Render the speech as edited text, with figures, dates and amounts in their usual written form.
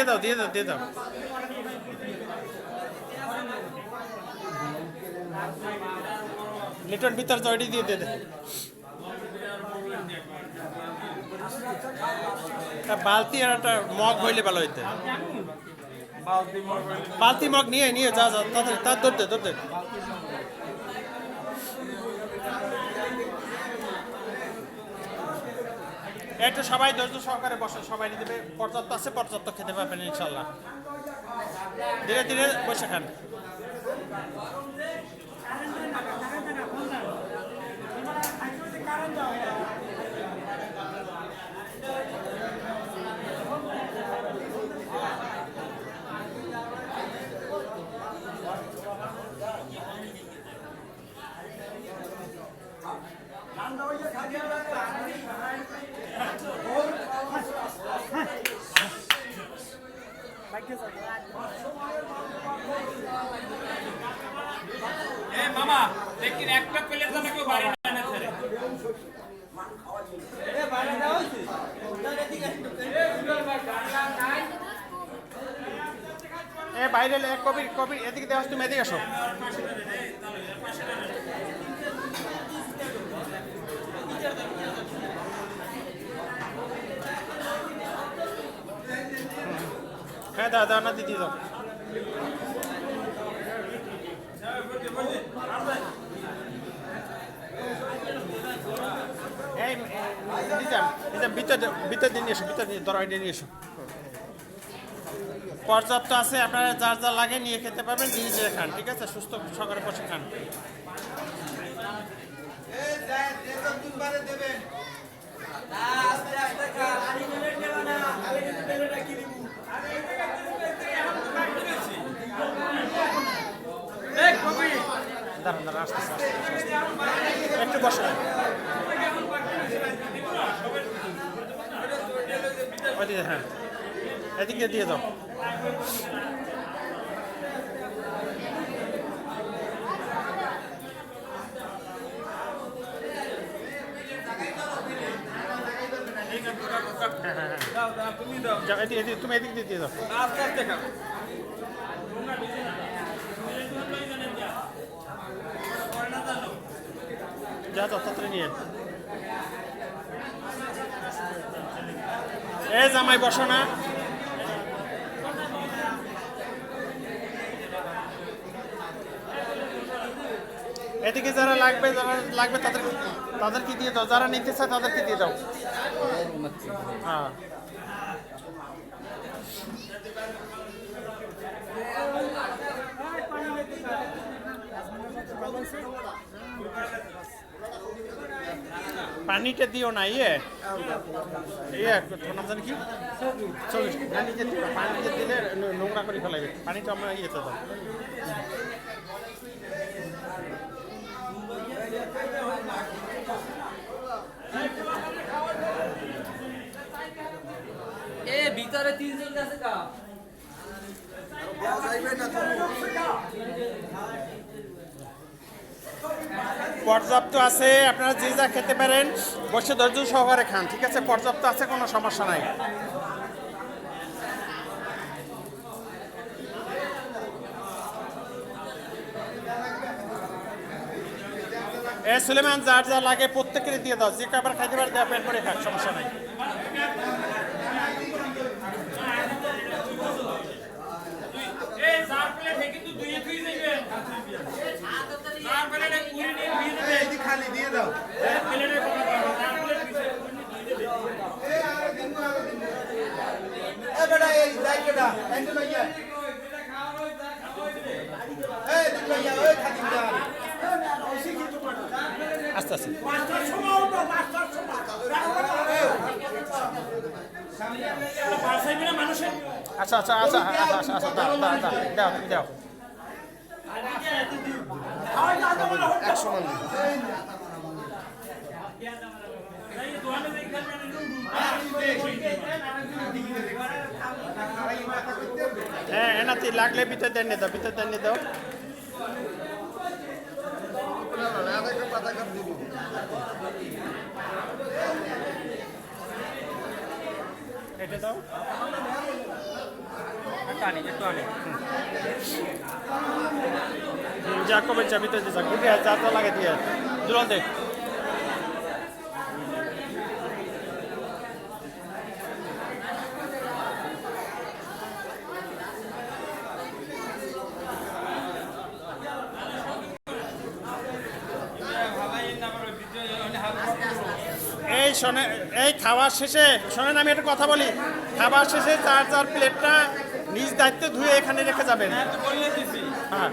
দিয়ে দাও দিয়ে দাও দিয়ে দাও। লিটন ভিতর জয়টি দিয়ে দে। বালতি আর একটা মগ হইলে ভালো হইতে। বালতি মগ নিয়ে নিয়ে যা যা তাদের তার ধরতে ধরতে। একটু সবাই ধৈর্য সহকারে বসে, সবাই দেবে। পর্যাপ্ত আছে, পর্যাপ্ত খেতে পারবেন ইনশাল্লাহ। ধীরে ধীরে বসে খান। মামা लेकिन একটা প্লেট দাও কেউ বাইরে না ছেড়ে বাইরে দাও বাইরে এক কবি কবি এদিকে দেওয়া, তুমি এদিকে আসো। হ্যাঁ দাও দাও না দিদি দাও। এই ভিতর ভিতর দিয়ে নিয়ে এসো, ভিতর দিয়ে দরজা দিয়ে নিয়ে এসো। পর্যাপ্ত আছে, আপনারা যার যা লাগে নিয়ে খেতে পারবেন, ধীরে ধীরে খান, ঠিক আছে? সুস্থ সকালে বসে খান। দাঁড়ান দাঁড়ান, আসতে একটু বসে। ওইদিকে, হ্যাঁ এদিকে দিয়ে দাও। তুমি এদিক দিয়ে দাও। যা যাও তাড়াতাড়ি নিয়ে। এ জামাই বসো না। এদিকে যারা লাগবে তাদেরকে দিয়ে দাও, যারা নিতে চায় তাদেরকে দিয়ে দাও। হ্যাঁ পানিটা দিও না। নাম জানি কি, পানিতে দিলে নোংরা করে ফেলাইবে। পানিটা আমরা ইয়েতে দাও। ভিতরে 3 জন আছে কা পর্যাপ্ত আছে, আপনারা যে যা খেতে পারেন বসে ধৈর্য সহকারে খান, ঠিক আছে? পর্যাপ্ত আছে, কোনো সমস্যা নাই। সুলেমান যার যা লাগে প্রত্যেকের দিয়ে দাও, যে খাবার খাইতে পারে দেওয়া, পেট করে খাক, সমস্যা নাই। খালি দিয়ে দাও। আস্তে আস্তে আচ্ছা আচ্ছা আচ্ছা আচ্ছা আচ্ছা দাও দাও দাও দাও তুমি দাও। 100 মান হ্যাঁ এনাতে লাগলে ভিতর দেন দাও, ভিতর দেন দাও। এটা দাও। যা কবে চাবি তো যা ঘুরে যাতা লাগে দিয়ে ঝুলতে এই শোনে এই খাওয়ার শেষে শোনেন আমি একটা কথা বলি খাবার শেষে চার প্লেটটা নিজ দায়িত্বে ধুয়ে এখানে রেখে যাবেন হ্যাঁ